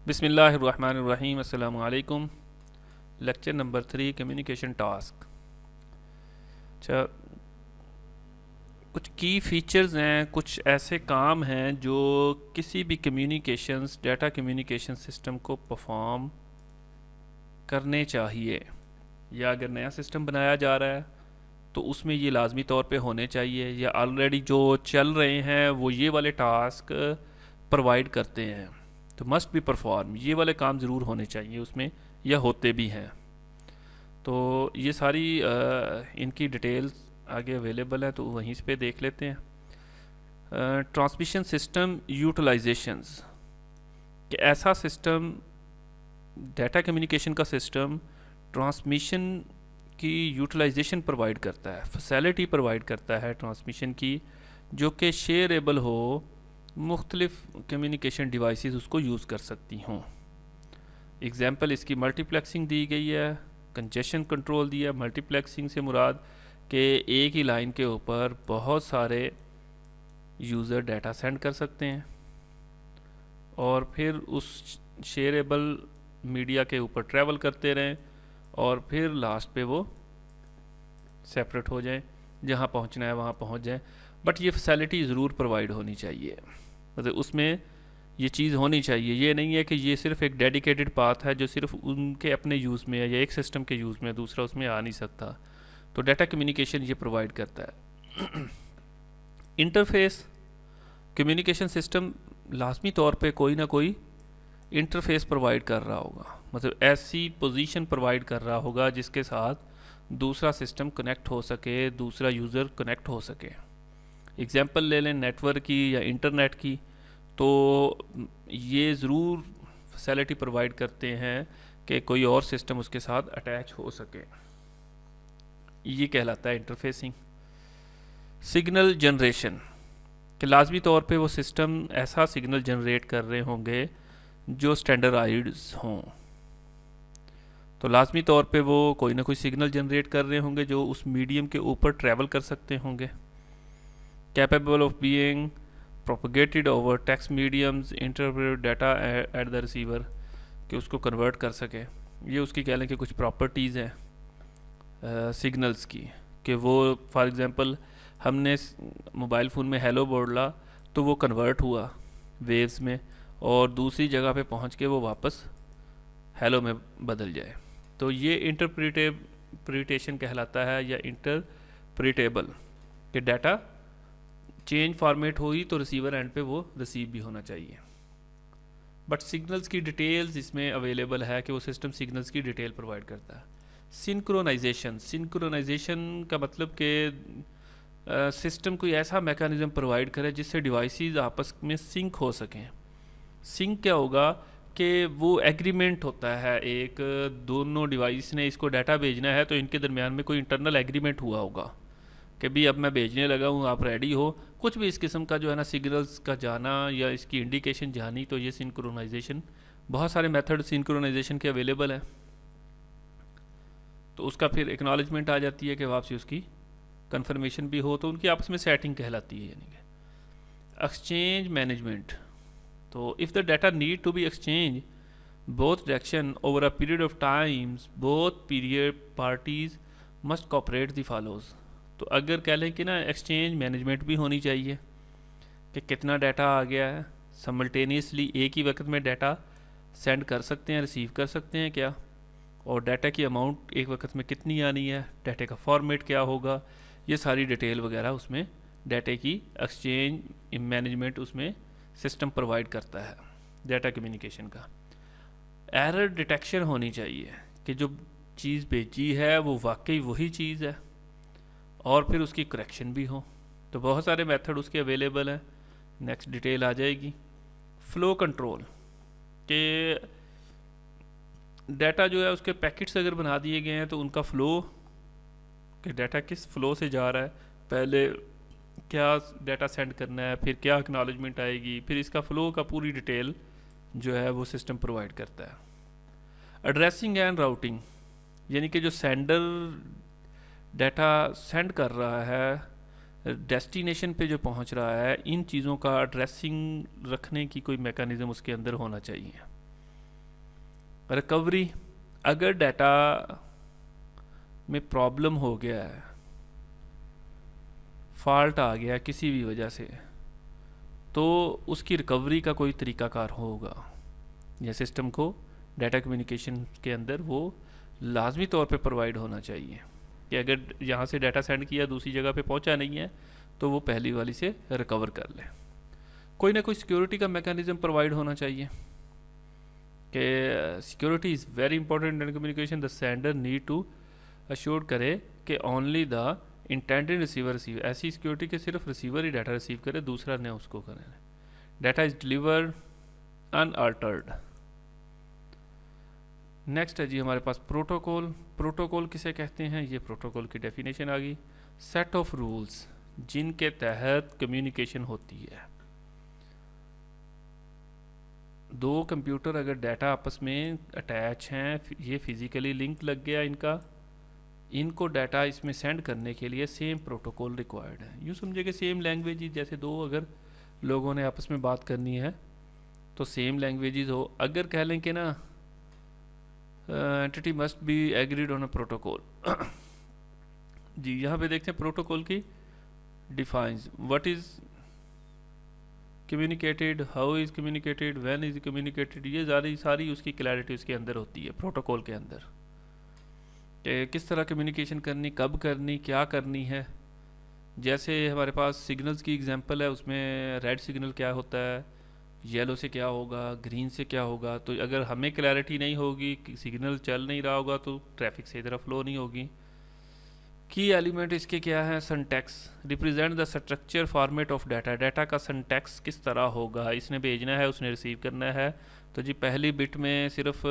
बिस्मिल्लाहिर्रहमानिर्रहीम। अस्सलामु अलैकुम। Lecture number 3, communication task. अच्छा, कुछ की फीचर्स हैं, कुछ ऐसे काम हैं जो किसी भी कम्युनिकेशंस डाटा कम्युनिकेशन सिस्टम को परफॉर्म करने चाहिए, या अगर नया सिस्टम बनाया जा रहा है तो उसमें ये लाजमी तौर पे होने चाहिए, या ऑलरेडी जो चल रहे हैं वो ये वाले टास्क प्रोवाइड करते हैं तो मस्ट बी परफॉर्म, ये वाले काम ज़रूर होने चाहिए उसमें, या होते भी हैं। तो ये सारी इनकी डिटेल्स आगे अवेलेबल है, तो वहीं पे देख लेते हैं। ट्रांसमिशन सिस्टम यूटिलाइजेशंस, कि ऐसा सिस्टम, डाटा कम्युनिकेशन का सिस्टम ट्रांसमिशन की यूटिलाइजेशन प्रोवाइड करता है, फैसिलिटी प्रोवाइड करता है ट्रांसमिशन की, जो कि शेयरेबल हो, मुख्तलिफ कम्युनिकेशन डिवाइसेस उसको यूज़ कर सकती हों। एग्जांपल इसकी मल्टीप्लेक्सिंग दी गई है, कंजेशन कंट्रोल दिया। मल्टीप्लेक्सिंग से मुराद कि एक ही लाइन के ऊपर बहुत सारे यूज़र डाटा सेंड कर सकते हैं और फिर उस शेयरेबल मीडिया के ऊपर ट्रैवल करते रहें और फिर लास्ट पे वो सेपरेट हो जाएं, जहाँ पहुँचना है वहाँ पहुँच जाएं। बट ये फैसिलिटी ज़रूर प्रोवाइड होनी चाहिए, मतलब उसमें ये चीज़ होनी चाहिए। ये नहीं है कि ये सिर्फ एक डेडिकेटेड पाथ है जो सिर्फ उनके अपने यूज़ में है, या एक सिस्टम के यूज़ में, दूसरा उसमें आ नहीं सकता। तो डाटा कम्युनिकेशन ये प्रोवाइड करता है। इंटरफेस, कम्युनिकेशन सिस्टम लाजमी तौर पे कोई ना कोई इंटरफेस प्रोवाइड कर रहा होगा, मतलब ऐसी पोजीशन प्रोवाइड कर रहा होगा जिसके साथ दूसरा सिस्टम कनेक्ट हो सके, दूसरा यूज़र कनेक्ट हो सके। एग्जांपल ले लें नेटवर्क की या इंटरनेट की, तो ये ज़रूर फैसिलिटी प्रोवाइड करते हैं कि कोई और सिस्टम उसके साथ अटैच हो सके। ये कहलाता है इंटरफेसिंग। सिग्नल जनरेशन, कि लाजमी तौर पे वो सिस्टम ऐसा सिग्नल जनरेट कर रहे होंगे जो स्टैंडर्डाइज्ड हों, तो लाजमी तौर पे वो कोई ना कोई सिग्नल जनरेट कर रहे होंगे जो उस मीडियम के ऊपर ट्रैवल कर सकते होंगे। Capable of being propagated over text mediums, interpret data at the receiver, कि उसको कन्वर्ट कर सके। ये उसकी कह लें कि कुछ प्रॉपर्टीज़ हैं सिग्नल्स की, कि वो फॉर एग्ज़ाम्पल हमने मोबाइल फ़ोन में हेलो बोला तो वो कन्वर्ट हुआ वेव्स में, और दूसरी जगह पे पहुंच के वो वापस हेलो में बदल जाए। तो ये इंटरप्रिटेशन कहलाता है, या इंटरप्रिटेबल, कि डाटा चेंज फॉर्मेट हुई तो रिसीवर एंड पे वो रिसीव भी होना चाहिए। बट सिग्नल्स की डिटेल्स इसमें अवेलेबल है कि वो सिस्टम सिग्नल्स की डिटेल प्रोवाइड करता है। सिंक्रोनाइजेशन, सिंक्रोनाइजेशन का मतलब कि सिस्टम कोई ऐसा मैकेनिज्म प्रोवाइड करे जिससे डिवाइसेस आपस में सिंक हो सकें। सिंक क्या होगा कि वो एग्रीमेंट होता है, एक दोनों डिवाइस ने इसको डाटा भेजना है तो इनके दरमियान में कोई इंटरनल एग्रीमेंट हुआ होगा कि भी अब मैं भेजने लगा हूँ, आप रेडी हो, कुछ भी इस किस्म का जो है ना, सिग्नल्स का जाना या इसकी इंडिकेशन जानी, तो ये सिंक्रोनाइजेशन। बहुत सारे मेथड सिंक्रोनाइजेशन के अवेलेबल हैं, तो उसका फिर एक्नॉलेजमेंट आ जाती है कि वापसी उसकी कंफर्मेशन भी हो, तो उनकी आपस में सेटिंग कहलाती है। यानी कि एक्सचेंज मैनेजमेंट, तो if the data need to be exchange both direction over a period of times, both period parties must cooperate the follows. तो अगर कह लें कि ना एक्सचेंज मैनेजमेंट भी होनी चाहिए, कि कितना डाटा आ गया है, समल्टेनियसली एक ही वक्त में डाटा सेंड कर सकते हैं, रिसीव कर सकते हैं क्या, और डाटा की अमाउंट एक वक्त में कितनी आनी है, डाटे का फॉर्मेट क्या होगा, ये सारी डिटेल वगैरह उसमें डाटे की एक्सचेंज मैनेजमेंट उसमें सिस्टम प्रोवाइड करता है डाटा कम्युनिकेशन का। एरर डिटेक्शन होनी चाहिए, कि जो चीज़ भेजी है वो वाकई वही चीज़ है, और फिर उसकी करेक्शन भी हो। तो बहुत सारे मेथड उसके अवेलेबल हैं, नेक्स्ट डिटेल आ जाएगी। फ़्लो कंट्रोल, के डाटा जो है उसके पैकेट्स अगर बना दिए गए हैं तो उनका फ़्लो, कि डाटा किस फ़्लो से जा रहा है, पहले क्या डाटा सेंड करना है, फिर क्या एक्नॉलेजमेंट आएगी, फिर इसका फ़्लो का पूरी डिटेल जो है वो सिस्टम प्रोवाइड करता है। एड्रेसिंग एंड राउटिंग, यानी कि जो सेंडर डाटा सेंड कर रहा है, डेस्टिनेशन पे जो पहुंच रहा है, इन चीज़ों का एड्रेसिंग रखने की कोई मैकेनिज़्म उसके अंदर होना चाहिए। रिकवरी, अगर डाटा में प्रॉब्लम हो गया है, फॉल्ट आ गया किसी भी वजह से, तो उसकी रिकवरी का कोई तरीकाकार होगा। यह सिस्टम को डाटा कम्युनिकेशन के अंदर वो लाजमी तौर पे प्रोवाइड होना चाहिए कि अगर यहाँ से डाटा सेंड किया दूसरी जगह पे पहुँचा नहीं है तो वो पहली वाली से रिकवर कर ले। कोई ना कोई सिक्योरिटी का मैकेनिज्म प्रोवाइड होना चाहिए कि security is very important in communication. The sender need to assure करे कि ओनली द इंटेंडेड रिसीवर ऐसी सिक्योरिटी के सिर्फ रिसीवर ही डाटा रिसीव करे, दूसरा ने उसको करे। Data is delivered unaltered. Next है जी हमारे पास प्रोटोकॉल। प्रोटोकॉल किसे कहते हैं, ये प्रोटोकॉल की डेफिनेशन आ गई। सेट ऑफ रूल्स जिनके तहत कम्युनिकेशन होती है। दो कंप्यूटर अगर डाटा आपस में अटैच हैं, ये फिज़िकली लिंक लग गया इनको डाटा इसमें सेंड करने के लिए सेम प्रोटोकॉल रिक्वायर्ड है। यूँ समझे कि सेम लैंग्वेज, जैसे दो अगर लोगों ने आपस में बात करनी है तो सेम लैंग्वेजेस हो। अगर कह लें कि ना entity must be agreed on a protocol जी, यहाँ पे देखते हैं प्रोटोकॉल की defines what is communicated, how is communicated, when is communicated. ये सारी उसकी क्लैरिटी उसके अंदर होती है प्रोटोकॉल के अंदर कि किस तरह कम्युनिकेशन करनी, कब करनी, क्या करनी है। जैसे हमारे पास सिग्नल्स की एग्जांपल है, उसमें रेड सिग्नल क्या होता है, येलो से क्या होगा, ग्रीन से क्या होगा। तो अगर हमें क्लैरिटी नहीं होगी, सिग्नल चल नहीं रहा होगा, तो ट्रैफिक सही तरह फ्लो नहीं होगी। की एलिमेंट इसके क्या है, syntax represent the structure format of data. Data का सिंटैक्स किस तरह होगा, इसने भेजना है, उसने रिसीव करना है। तो जी पहली बिट में सिर्फ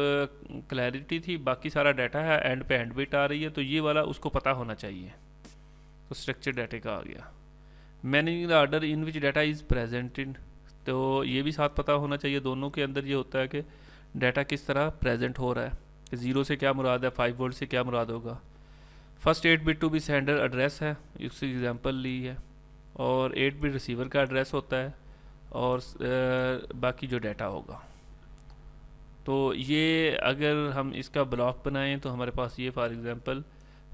क्लैरिटी थी, बाकी सारा डाटा है, एंड पे एंड बिट आ रही है, तो ये वाला उसको पता होना चाहिए। तो स्ट्रक्चर डाटा का आ गया। Managing the order in which data is presented, तो ये भी साथ पता होना चाहिए। दोनों के अंदर ये होता है कि डाटा किस तरह प्रेजेंट हो रहा है, कि 0 से क्या मुराद है, 5 वोल्ट से क्या मुराद होगा। First 8 bit to be sender address है, इसकी एग्जांपल ली है, और 8 बिट रिसीवर का एड्रेस होता है, और बाकी जो डाटा होगा। तो ये अगर हम इसका ब्लॉक बनाएं तो हमारे पास ये फॉर एग्जांपल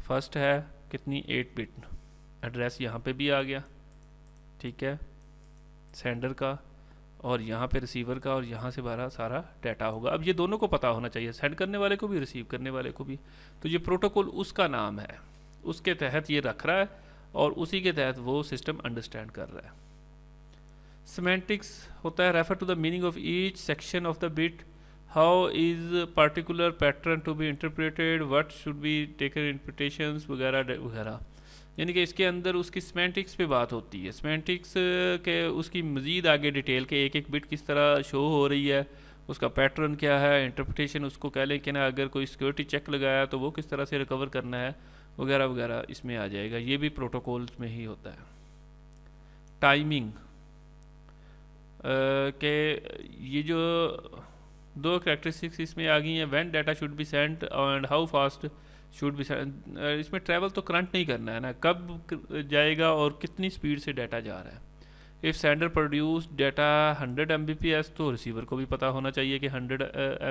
फर्स्ट है कितनी 8 बिट, एड्रेस यहाँ पे भी आ गया, ठीक है, सेंडर का, और यहाँ पे रिसीवर का, और यहाँ से बाहर सारा डाटा होगा। अब ये दोनों को पता होना चाहिए, सेंड करने वाले को भी, रिसीव करने वाले को भी। तो ये प्रोटोकॉल उसका नाम है, उसके तहत ये रख रहा है, और उसी के तहत वो सिस्टम अंडरस्टैंड कर रहा है। सिमेंटिक्स होता है refer to the meaning of each section of the bit, how is particular pattern to be interpreted, what should be taken interpretations वगैरह वगैरह। यानी कि इसके अंदर उसकी सिमेंटिक्स पे बात होती है। सिमेंटिक्स के उसकी मज़ीद आगे डिटेल के एक एक बिट किस तरह शो हो रही है, उसका पैटर्न क्या है, इंटरप्रिटेशन उसको कह लें कि ना अगर कोई सिक्योरिटी चेक लगाया तो वो किस तरह से रिकवर करना है वगैरह वगैरह, इसमें आ जाएगा। ये भी प्रोटोकॉल्स में ही होता है। टाइमिंग के ये जो दो कैरेक्टरिस्टिक्स इसमें आ गई हैं, when data should be sent and how fast should be sent. इसमें ट्रैवल तो करंट नहीं करना है ना, कब जाएगा और कितनी स्पीड से डाटा जा रहा है। If sender produce data 100 Mbps, तो रिसीवर को भी पता होना चाहिए कि 100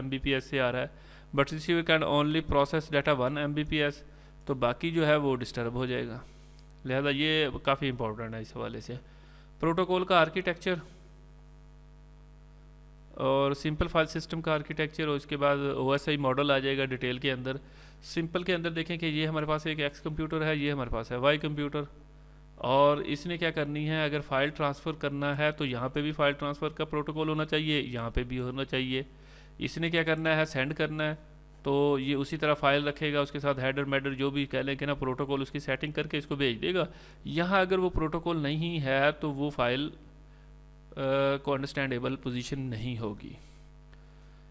Mbps से आ रहा है, but receiver can only process data 1 Mbps, तो बाकी जो है वो डिस्टर्ब हो जाएगा। लिहाजा ये काफ़ी इंपॉर्टेंट है इस हवाले से। प्रोटोकॉल का आर्किटेक्चर और सिंपल फाइल सिस्टम का आर्किटेक्चर, और उसके बाद OSI मॉडल आ जाएगा डिटेल के अंदर। सिंपल के अंदर देखें कि ये हमारे पास एक X कंप्यूटर है, ये हमारे पास है Y कंप्यूटर, और इसने क्या करनी है, अगर फ़ाइल ट्रांसफ़र करना है तो यहाँ पे भी फ़ाइल ट्रांसफ़र का प्रोटोकॉल होना चाहिए, यहाँ पे भी होना चाहिए। इसने क्या करना है, सेंड करना है, तो ये उसी तरह फ़ाइल रखेगा, उसके साथ हेडर मैडर जो भी कह लें कि ना प्रोटोकॉल, उसकी सेटिंग करके इसको भेज देगा। यहाँ अगर वो प्रोटोकॉल नहीं है तो वो फ़ाइल को अंडरस्टैंडेबल पोजीशन नहीं होगी।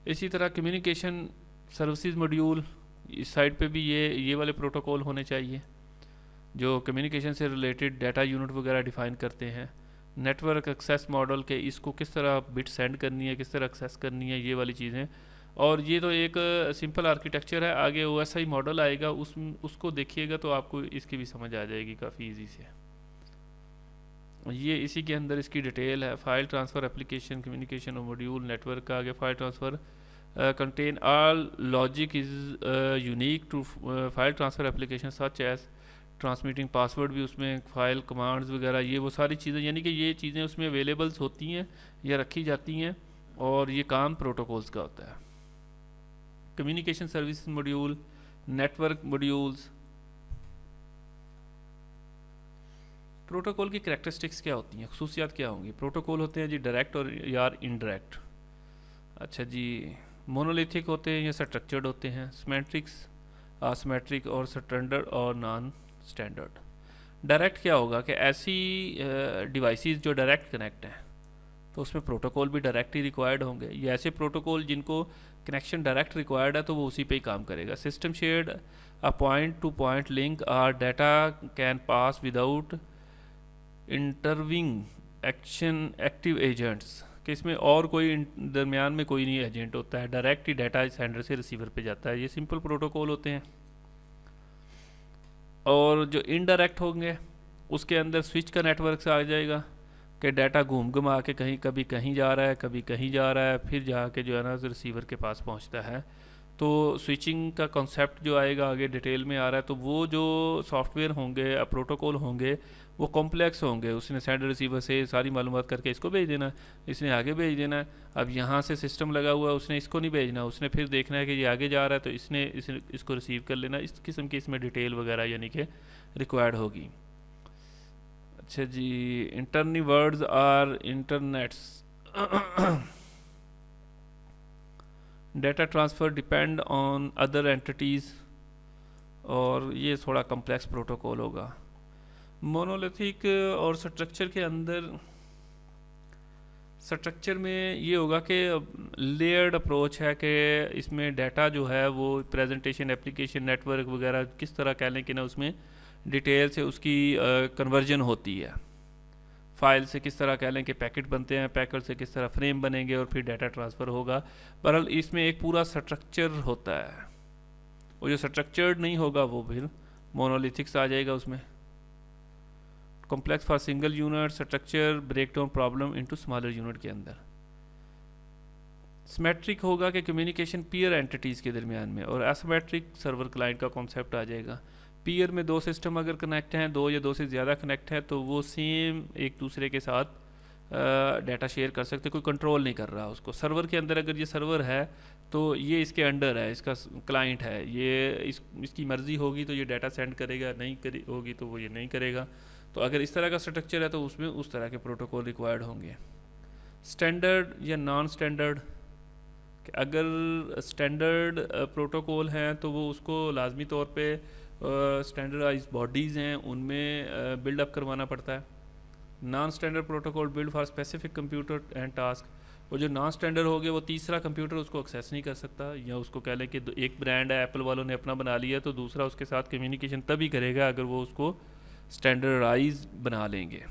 इसी तरह कम्युनिकेशन सर्विसेज मॉड्यूल, इस साइड पे भी ये वाले प्रोटोकॉल होने चाहिए जो कम्युनिकेशन से रिलेटेड डाटा यूनिट वगैरह डिफ़ाइन करते हैं। नेटवर्क एक्सेस मॉडल के इसको किस तरह बिट सेंड करनी है, किस तरह एक्सेस करनी है, ये वाली चीज़ें। और ये तो एक सिंपल आर्किटेक्चर है, आगे OSI मॉडल आएगा, उसको देखिएगा तो आपको इसकी भी समझ आ जाएगी काफ़ी ईजी से। ये इसी के अंदर इसकी डिटेल है। फाइल ट्रांसफ़र एप्लीकेशन, कम्युनिकेशन और मॉड्यूल, नेटवर्क का आगे file transfer contain all logic is unique to file transfer application such as transmitting password भी उसमें, फाइल कमांड्स वगैरह, ये वो सारी चीज़ें, यानी कि ये चीज़ें उसमें अवेलेबल्स होती हैं या रखी जाती हैं, और ये काम प्रोटोकॉल्स का होता है। Communication service module, network modules. Protocol की करैक्टरिस्टिक्स क्या होती हैं, खुसूसियात क्या होंगी? प्रोटोकॉल होते हैं जी डायरेक्ट और यार इनडायरेक्ट। अच्छा जी, मोनोलिथिक होते हैं या स्ट्रक्चर्ड होते हैं, सिमेट्रिक्स, आसिमेट्रिक और स्टैंडर्ड और नॉन स्टैंडर्ड। डायरेक्ट क्या होगा कि ऐसी डिवाइसेस जो डायरेक्ट कनेक्ट हैं तो उसमें प्रोटोकॉल भी डायरेक्ट ही रिक्वायर्ड होंगे, या ऐसे प्रोटोकॉल जिनको कनेक्शन डायरेक्ट रिक्वायर्ड है तो वो उसी पे ही काम करेगा। System shared a point to point link are data can pass without intervening active agents, कि इसमें और कोई दरमियान में कोई नहीं एजेंट होता है, डायरेक्ट ही डाटा सेंडर से रिसीवर पे जाता है। ये सिंपल प्रोटोकॉल होते हैं। और जो इनडायरेक्ट होंगे उसके अंदर स्विच का नेटवर्क से आ जाएगा कि डाटा घूम घुमा के कहीं कभी कहीं जा रहा है, कभी कहीं जा रहा है, फिर जाके जो है ना रिसीवर के पास पहुंचता है। तो स्विचिंग का कॉन्सेप्ट जो आएगा आगे डिटेल में आ रहा है, तो वो जो सॉफ्टवेयर होंगे, प्रोटोकॉल होंगे, वो कॉम्प्लेक्स होंगे। उसने सेंडर रिसीवर से सारी मालूमात करके इसको भेज देना, इसने आगे भेज देना है। अब यहाँ से सिस्टम लगा हुआ है, उसने इसको नहीं भेजना, उसने फिर देखना है कि ये आगे जा रहा है तो इसने इसको रिसीव कर लेना। इस किस्म की इसमें डिटेल वगैरह यानी कि रिक्वायर्ड होगी। अच्छा जी, internee words are internets. Data transfer depend on other entities, और ये थोड़ा कम्प्लेक्स प्रोटोकॉल होगा। मोनोलिथिक और स्ट्रक्चर के अंदर, स्ट्रक्चर में ये होगा कि लेयर्ड अप्रोच है कि इसमें डाटा जो है वो प्रेजेंटेशन, एप्लीकेशन, नेटवर्क वगैरह किस तरह कह लें कि ना उसमें डिटेल से उसकी कन्वर्जन होती है। फाइल से किस तरह कह लें कि पैकेट बनते हैं, पैकेट से किस तरह फ्रेम बनेंगे और फिर डाटा ट्रांसफ़र होगा। बहरहाल इसमें एक पूरा स्ट्रक्चर होता है, और जो स्ट्रक्चर्ड नहीं होगा वो फिर मोनोलिथिक्स आ जाएगा उसमें। Complex for single unit, structure break down problem into smaller unit के अंदर। सिमेट्रिक होगा कि कम्युनिकेशन पीयर एंटिटीज़ के दरमियान में, और एसिमेट्रिक सर्वर क्लाइंट का कॉन्सेप्ट आ जाएगा। पीयर में दो सिस्टम अगर कनेक्ट हैं, दो या दो से ज़्यादा कनेक्ट हैं, तो वो सेम एक दूसरे के साथ डाटा शेयर कर सकते, कोई कंट्रोल नहीं कर रहा उसको। सर्वर के अंदर अगर ये सर्वर है तो ये इसके अंडर है, इसका क्लाइंट है, ये इसकी मर्ज़ी होगी तो ये डाटा सेंड करेगा, नहीं होगी तो वो ये नहीं करेगा। तो अगर इस तरह का स्ट्रक्चर है तो उसमें उस तरह के प्रोटोकॉल रिक्वायर्ड होंगे। स्टैंडर्ड या नॉन स्टैंडर्ड, अगर स्टैंडर्ड प्रोटोकॉल हैं तो वो उसको लाजमी तौर पे स्टैंडर्डाइज बॉडीज़ हैं उनमें बिल्डअप करवाना पड़ता है। Non standard protocol build for specific computer and task, और जो नॉन स्टैंडर्ड हो गया वो तीसरा कंप्यूटर उसको एक्सेस नहीं कर सकता, या उसको कह लें कि एक ब्रांड है, एप्पल वालों ने अपना बना लिया, तो दूसरा उसके साथ कम्युनिकेशन तभी करेगा अगर वो उसको स्टैंडर्डाइज बना लेंगे।